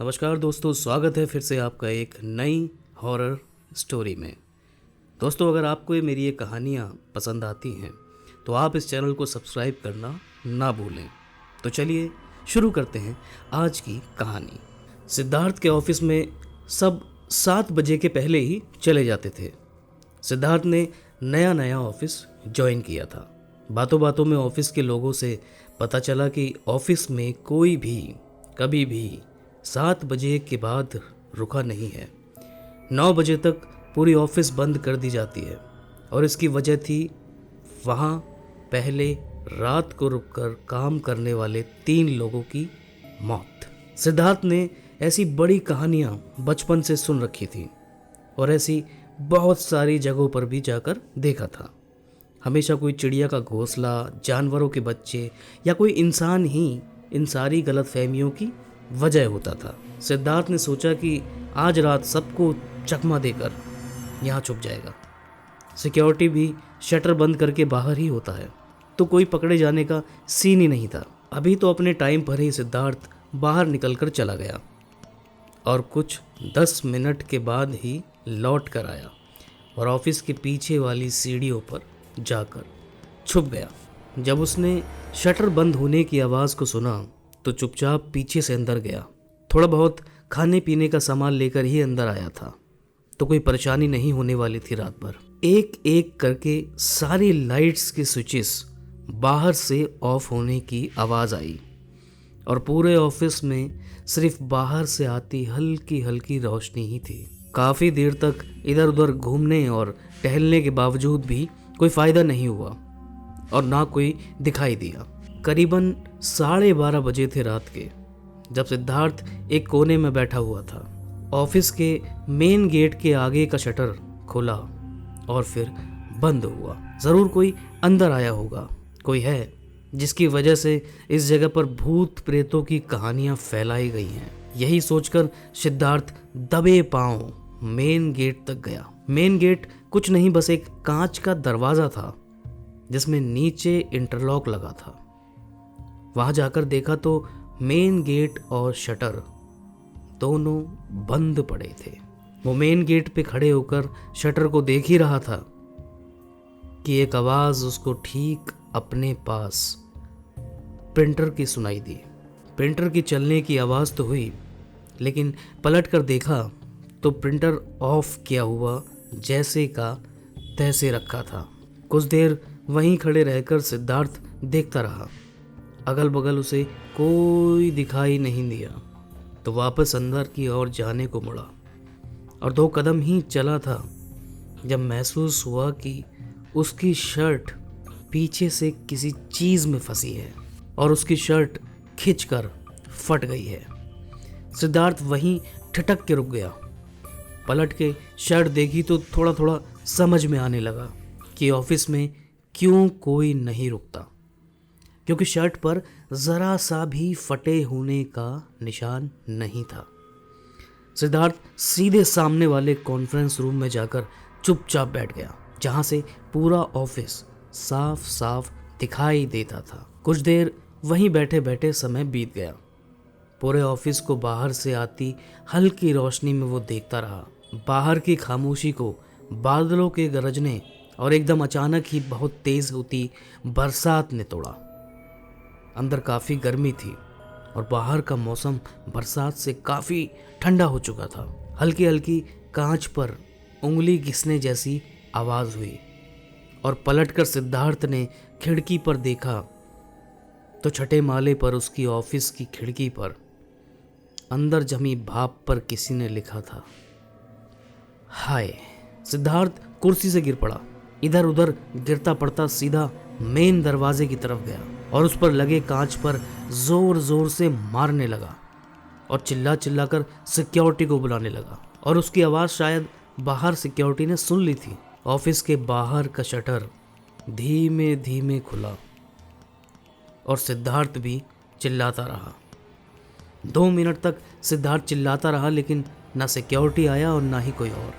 नमस्कार दोस्तों, स्वागत है फिर से आपका एक नई हॉरर स्टोरी में। दोस्तों, अगर आपको मेरी ये कहानियाँ पसंद आती हैं तो आप इस चैनल को सब्सक्राइब करना ना भूलें। तो चलिए शुरू करते हैं आज की कहानी। सिद्धार्थ के ऑफिस में सब 7 बजे के पहले ही चले जाते थे। सिद्धार्थ ने नया ऑफिस ज्वाइन किया था। बातों बातों में ऑफिस के लोगों से पता चला कि ऑफिस में कोई भी कभी भी 7 बजे के बाद रुका नहीं है। 9 बजे तक पूरी ऑफिस बंद कर दी जाती है और इसकी वजह थी वहाँ पहले रात को रुककर काम करने वाले 3 लोगों की मौत। सिद्धार्थ ने ऐसी बड़ी कहानियाँ बचपन से सुन रखी थी और ऐसी बहुत सारी जगहों पर भी जाकर देखा था। हमेशा कोई चिड़िया का घोंसला, जानवरों के बच्चे या कोई इंसान ही इन सारी गलतफहमियों की वजह होता था। सिद्धार्थ ने सोचा कि आज रात सबको चकमा देकर यहाँ छुप जाएगा। सिक्योरिटी भी शटर बंद करके बाहर ही होता है, तो कोई पकड़े जाने का सीन ही नहीं था। अभी तो अपने टाइम पर ही सिद्धार्थ बाहर निकलकर चला गया और कुछ 10 मिनट के बाद ही लौट कर आया और ऑफिस के पीछे वाली सीढ़ियों पर जाकर छुप गया। जब उसने शटर बंद होने की आवाज़ को सुना तो चुपचाप पीछे से अंदर गया। थोड़ा बहुत खाने पीने का सामान लेकर ही अंदर आया था, तो कोई परेशानी नहीं होने वाली थी रात भर। एक एक करके सारी लाइट्स के स्विचेस बाहर से ऑफ होने की आवाज़ आई और पूरे ऑफिस में सिर्फ बाहर से आती हल्की हल्की रोशनी ही थी। काफ़ी देर तक इधर उधर घूमने और टहलने के बावजूद भी कोई फ़ायदा नहीं हुआ और ना कोई दिखाई दिया। करीबन 12:30 बजे थे रात के, जब सिद्धार्थ एक कोने में बैठा हुआ था। ऑफिस के मेन गेट के आगे का शटर खुला और फिर बंद हुआ। ज़रूर कोई अंदर आया होगा, कोई है जिसकी वजह से इस जगह पर भूत प्रेतों की कहानियां फैलाई गई हैं। यही सोचकर सिद्धार्थ दबे पांव मेन गेट तक गया। मेन गेट कुछ नहीं, बस एक कांच का दरवाज़ा था जिसमें नीचे इंटरलॉक लगा था। वहां जाकर देखा तो मेन गेट और शटर दोनों बंद पड़े थे। वो मेन गेट पे खड़े होकर शटर को देख ही रहा था कि एक आवाज़ उसको ठीक अपने पास प्रिंटर की सुनाई दी। प्रिंटर की चलने की आवाज़ तो हुई, लेकिन पलट कर देखा तो प्रिंटर ऑफ किया हुआ जैसे का तैसे रखा था। कुछ देर वहीं खड़े रहकर सिद्धार्थ देखता रहा। अगल बगल उसे कोई दिखाई नहीं दिया, तो वापस अंदर की ओर जाने को मुड़ा और 2 कदम ही चला था जब महसूस हुआ कि उसकी शर्ट पीछे से किसी चीज़ में फंसी है और उसकी शर्ट खिंचकर फट गई है। सिद्धार्थ वहीं ठिठक के रुक गया। पलट के शर्ट देखी तो थोड़ा थोड़ा समझ में आने लगा कि ऑफिस में क्यों कोई नहीं रुकता, क्योंकि शर्ट पर ज़रा सा भी फटे होने का निशान नहीं था। सिद्धार्थ सीधे सामने वाले कॉन्फ्रेंस रूम में जाकर चुपचाप बैठ गया, जहां से पूरा ऑफिस साफ साफ दिखाई देता था। कुछ देर वहीं बैठे बैठे समय बीत गया। पूरे ऑफिस को बाहर से आती हल्की रोशनी में वो देखता रहा। बाहर की खामोशी को बादलों के गरजने और एकदम अचानक ही बहुत तेज होती बरसात ने तोड़ा। अंदर काफ़ी गर्मी थी और बाहर का मौसम बरसात से काफ़ी ठंडा हो चुका था। हल्की हल्की कांच पर उंगली घिसने जैसी आवाज़ हुई और पलटकर सिद्धार्थ ने खिड़की पर देखा तो छठे माले पर उसकी ऑफिस की खिड़की पर अंदर जमी भाप पर किसी ने लिखा था, हाय। सिद्धार्थ कुर्सी से गिर पड़ा। इधर उधर गिरता पड़ता सीधा मेन दरवाजे की तरफ गया और उस पर लगे कांच पर जोर जोर से मारने लगा और चिल्ला चिल्लाकर सिक्योरिटी को बुलाने लगा। और उसकी आवाज़ शायद बाहर सिक्योरिटी ने सुन ली थी। ऑफिस के बाहर का शटर धीमे धीमे खुला और सिद्धार्थ भी चिल्लाता रहा। 2 मिनट तक सिद्धार्थ चिल्लाता रहा, लेकिन ना सिक्योरिटी आया और ना ही कोई और।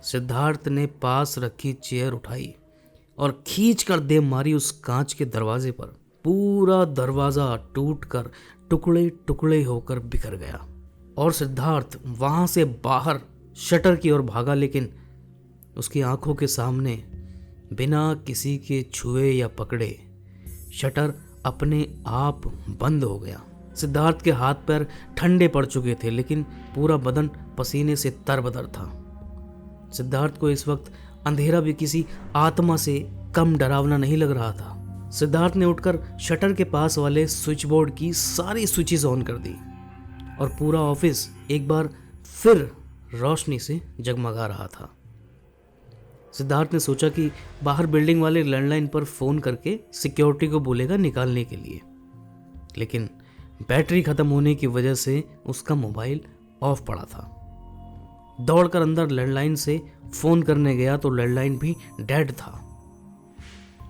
सिद्धार्थ ने पास रखी चेयर उठाई और खींच कर दे मारी उस कांच के दरवाजे पर। पूरा दरवाज़ा टूटकर टुकड़े टुकड़े होकर बिखर गया। और सिद्धार्थ वहां से बाहर शटर की ओर भागा, लेकिन उसकी आंखों के सामने बिना किसी के छुए या पकड़े शटर अपने आप बंद हो गया। सिद्धार्थ के हाथ पैर ठंडे पड़ चुके थे, लेकिन पूरा बदन पसीने से तरबतर था। सिद्धार्थ को इस वक्त अंधेरा भी किसी आत्मा से कम डरावना नहीं लग रहा था। सिद्धार्थ ने उठकर शटर के पास वाले स्विच बोर्ड की सारी स्विचेस ऑन कर दी और पूरा ऑफिस एक बार फिर रोशनी से जगमगा रहा था। सिद्धार्थ ने सोचा कि बाहर बिल्डिंग वाले लैंडलाइन पर फोन करके सिक्योरिटी को बोलेगा निकालने के लिए, लेकिन बैटरी खत्म होने की वजह से उसका मोबाइल ऑफ पड़ा था। दौड़कर अंदर लैंडलाइन से फोन करने गया तो लैंडलाइन भी डेड था।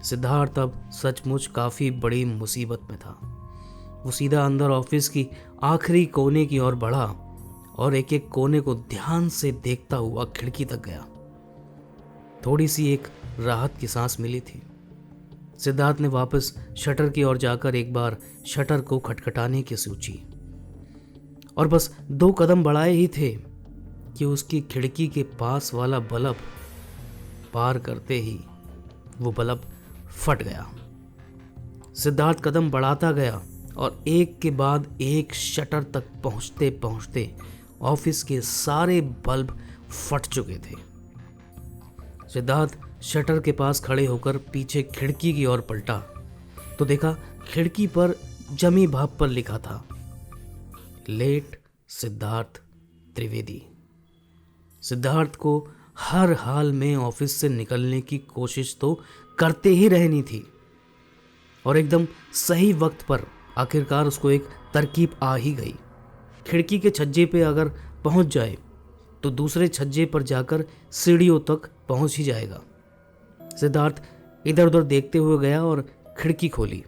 सिद्धार्थ अब सचमुच काफी बड़ी मुसीबत में था। वो सीधा अंदर ऑफिस की आखिरी कोने की ओर बढ़ा और एक एक कोने को ध्यान से देखता हुआ खिड़की तक गया। थोड़ी सी एक राहत की सांस मिली थी। सिद्धार्थ ने वापस शटर की ओर जाकर एक बार शटर को खटखटाने की सोची और बस 2 कदम बढ़ाए ही थे कि उसकी खिड़की के पास वाला बल्ब पार करते ही वो बल्ब फट गया। सिद्धार्थ कदम बढ़ाता गया और एक के बाद एक शटर तक पहुंचते पहुंचते ऑफिस के सारे बल्ब फट चुके थे। सिद्धार्थ शटर के पास खड़े होकर पीछे खिड़की की ओर पलटा तो देखा खिड़की पर जमी भाप पर लिखा था, लेट सिद्धार्थ त्रिवेदी। सिद्धार्थ को हर हाल में ऑफिस से निकलने की कोशिश तो करते ही रहनी थी और एकदम सही वक्त पर आखिरकार उसको एक तरकीब आ ही गई। खिड़की के छज्जे पे अगर पहुंच जाए तो दूसरे छज्जे पर जाकर सीढ़ियों तक पहुंच ही जाएगा। सिद्धार्थ इधर उधर देखते हुए गया और खिड़की खोली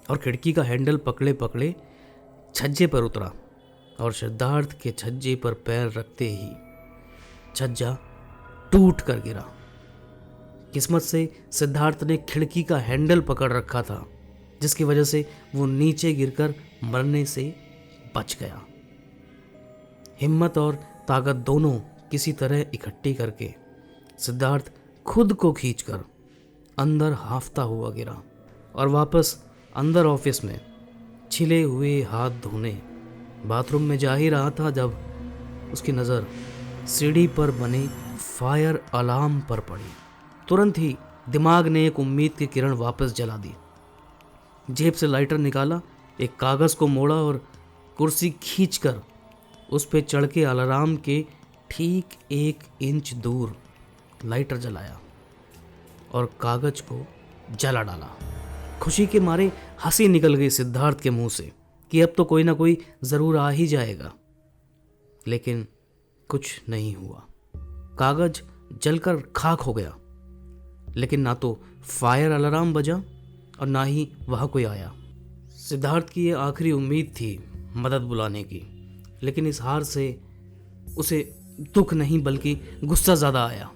और खिड़की का हैंडल पकड़े पकड़े छज्जे पर उतरा और सिद्धार्थ के छज्जे पर पैर रखते ही छज्जा टूट कर गिरा। किस्मत से सिद्धार्थ ने खिड़की का हैंडल पकड़ रखा था, जिसकी वजह से वो नीचे गिरकर मरने से बच गया। हिम्मत और ताकत दोनों किसी तरह इकट्ठी करके सिद्धार्थ खुद को खींचकर अंदर हांफता हुआ गिरा और वापस अंदर ऑफिस में छिले हुए हाथ धोने बाथरूम में जा ही रहा था जब उसकी नज़र सीढ़ी पर बने फायर अलार्म पर पड़ी। तुरंत ही दिमाग ने एक उम्मीद की किरण वापस जला दी। जेब से लाइटर निकाला, एक कागज़ को मोड़ा और कुर्सी खींचकर उस पे चढ़ के अलार्म के ठीक 1 इंच दूर लाइटर जलाया और कागज़ को जला डाला। खुशी के मारे हंसी निकल गई सिद्धार्थ के मुंह से कि अब तो कोई ना कोई ज़रूर आ ही जाएगा, लेकिन कुछ नहीं हुआ। कागज़ जलकर खाक हो गया, लेकिन ना तो फायर अलार्म बजा और ना ही वहाँ कोई आया। सिद्धार्थ की ये आखिरी उम्मीद थी मदद बुलाने की, लेकिन इस हार से उसे दुख नहीं बल्कि गुस्सा ज़्यादा आया।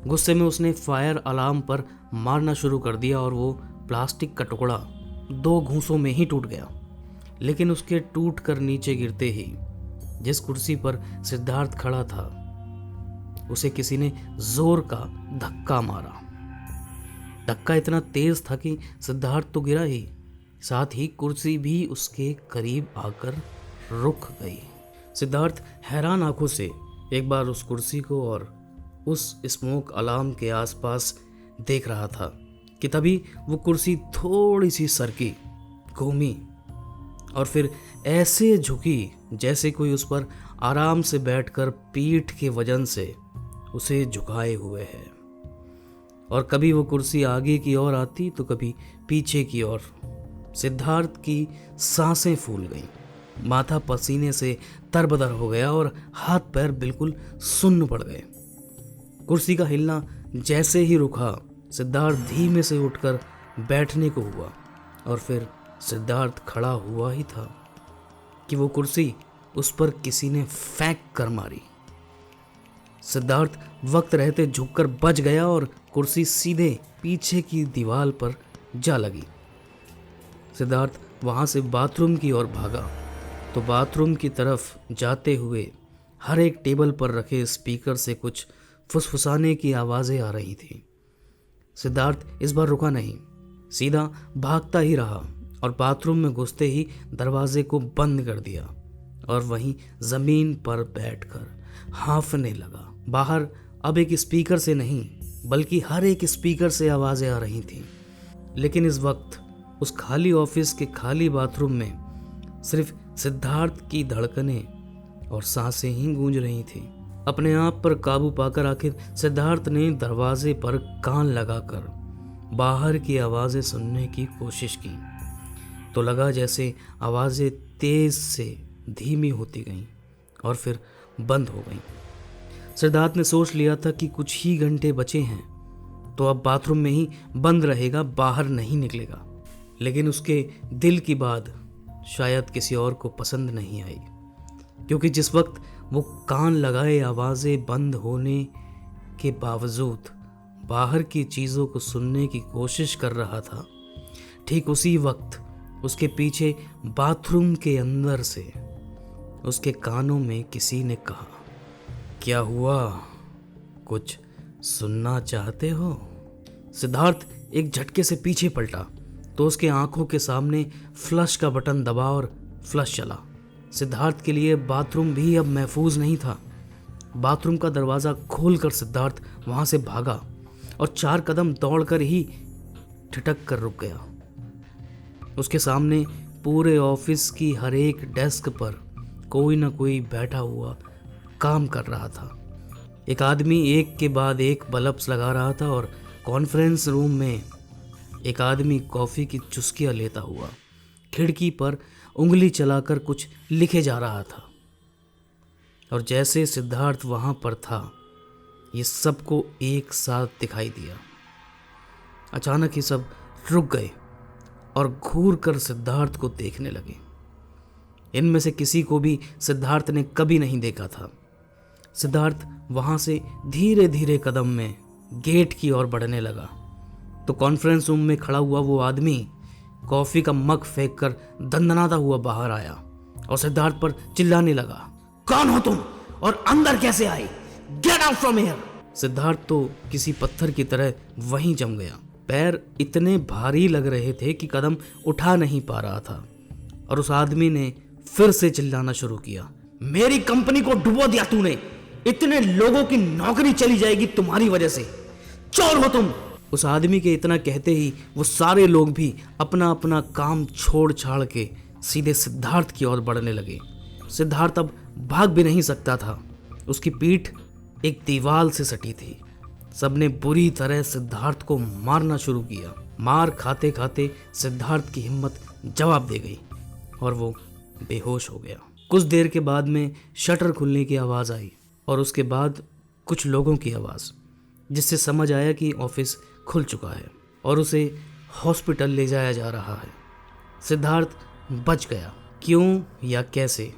गुस्से में उसने फायर अलार्म पर मारना शुरू कर दिया और वो प्लास्टिक का टुकड़ा 2 घूंसों में ही टूट गया। लेकिन उसके टूट कर नीचे गिरते ही जिस कुर्सी पर सिद्धार्थ खड़ा था उसे किसी ने जोर का धक्का मारा। धक्का इतना तेज था कि सिद्धार्थ तो गिरा ही, साथ ही कुर्सी भी उसके करीब आकर रुक गई। सिद्धार्थ हैरान आंखों से एक बार उस कुर्सी को और उस स्मोक अलार्म के आसपास देख रहा था कि तभी वो कुर्सी थोड़ी सी सरकी, घूमी और फिर ऐसे झुकी जैसे कोई उस पर आराम से बैठकर पीठ के वजन से उसे झुकाए हुए है। और कभी वो कुर्सी आगे की ओर आती तो कभी पीछे की ओर। सिद्धार्थ की सांसें फूल गईं, माथा पसीने से तरबतर हो गया और हाथ पैर बिल्कुल सुन्न पड़ गए। कुर्सी का हिलना जैसे ही रुका, सिद्धार्थ धीमे से उठकर बैठने को हुआ और फिर सिद्धार्थ खड़ा हुआ ही था कि वो कुर्सी उस पर किसी ने फेंक कर मारी। सिद्धार्थ वक्त रहते झुककर बच गया और कुर्सी सीधे पीछे की दीवार पर जा लगी। सिद्धार्थ वहां से बाथरूम की ओर भागा तो बाथरूम की तरफ जाते हुए हर एक टेबल पर रखे स्पीकर से कुछ फुसफुसाने की आवाज़ें आ रही थी। सिद्धार्थ इस बार रुका नहीं, सीधा भागता ही रहा और बाथरूम में घुसते ही दरवाजे को बंद कर दिया और वहीं ज़मीन पर बैठकर हाँफने लगा। बाहर अब एक स्पीकर से नहीं बल्कि हर एक स्पीकर से आवाज़ें आ रही थीं। लेकिन इस वक्त उस खाली ऑफिस के खाली बाथरूम में सिर्फ सिद्धार्थ की धड़कनें और सांसें ही गूंज रही थी। अपने आप पर काबू पाकर आखिर सिद्धार्थ ने दरवाजे पर कान लगाकर बाहर की आवाज़ें सुनने की कोशिश की तो लगा जैसे आवाज़ें तेज से धीमी होती गईं और फिर बंद हो गईं। सिद्धार्थ ने सोच लिया था कि कुछ ही घंटे बचे हैं तो अब बाथरूम में ही बंद रहेगा, बाहर नहीं निकलेगा। लेकिन उसके दिल की बात शायद किसी और को पसंद नहीं आई, क्योंकि जिस वक्त वो कान लगाए आवाज़ें बंद होने के बावजूद बाहर की चीज़ों को सुनने की कोशिश कर रहा था, ठीक उसी वक्त उसके पीछे बाथरूम के अंदर से उसके कानों में किसी ने कहा, क्या हुआ, कुछ सुनना चाहते हो? सिद्धार्थ एक झटके से पीछे पलटा तो उसके आंखों के सामने फ्लश का बटन दबा और फ्लश चला। सिद्धार्थ के लिए बाथरूम भी अब महफूज नहीं था। बाथरूम का दरवाज़ा खोलकर सिद्धार्थ वहां से भागा और 4 कदम दौड़कर ही ठिठक कर रुक गया। उसके सामने पूरे ऑफिस की हर एक डेस्क पर कोई ना कोई बैठा हुआ काम कर रहा था। एक आदमी एक के बाद एक बल्ब्स लगा रहा था और कॉन्फ्रेंस रूम में एक आदमी कॉफ़ी की चुस्कियां लेता हुआ खिड़की पर उंगली चलाकर कुछ लिखे जा रहा था। और जैसे सिद्धार्थ वहां पर था, ये सबको एक साथ दिखाई दिया। अचानक ही सब रुक गए और घूर कर सिद्धार्थ को देखने लगे। इनमें से किसी को भी सिद्धार्थ ने कभी नहीं देखा था। सिद्धार्थ वहां से धीरे धीरे कदम में गेट की ओर बढ़ने लगा तो कॉन्फ्रेंस रूम में खड़ा हुआ वो आदमी कॉफ़ी का मग फेंक कर दंदनाता हुआ बाहर आया और सिद्धार्थ पर चिल्लाने लगा, कौन हो तुम और अंदर कैसे आए? Get out from here! Siddharth तो किसी पत्थर की तरह वहीं जम गया। पैर इतने भारी लग रहे थे कि कदम उठा नहीं पा रहा था और उस आदमी ने फिर से चिल्लाना शुरू किया, मेरी कंपनी को डुबो दिया तूने, इतने लोगों की नौकरी चली जाएगी तुम्हारी वजह से, चोर हो तुम। उस आदमी के इतना कहते ही वो सारे लोग भी अपना अपना काम छोड़ छाड़ के सीधे सिद्धार्थ की ओर बढ़ने लगे। सिद्धार्थ अब भाग भी नहीं सकता था, उसकी पीठ एक दीवार से सटी थी। सबने बुरी तरह सिद्धार्थ को मारना शुरू किया। मार खाते खाते सिद्धार्थ की हिम्मत जवाब दे गई और वो बेहोश हो गया। कुछ देर के बाद में शटर खुलने की आवाज़ आई और उसके बाद कुछ लोगों की आवाज़, जिससे समझ आया कि ऑफिस खुल चुका है और उसे हॉस्पिटल ले जाया जा रहा है। सिद्धार्थ बच गया, क्यों या कैसे,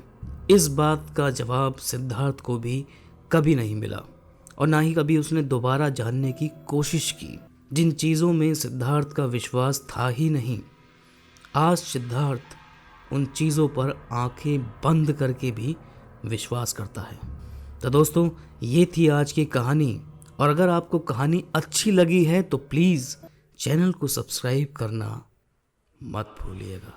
इस बात का जवाब सिद्धार्थ को भी कभी नहीं मिला और ना ही कभी उसने दोबारा जानने की कोशिश की। जिन चीज़ों में सिद्धार्थ का विश्वास था ही नहीं, आज सिद्धार्थ उन चीज़ों पर आंखें बंद करके भी विश्वास करता है। तो दोस्तों, ये थी आज की कहानी और अगर आपको कहानी अच्छी लगी है तो प्लीज़ चैनल को सब्सक्राइब करना मत भूलिएगा।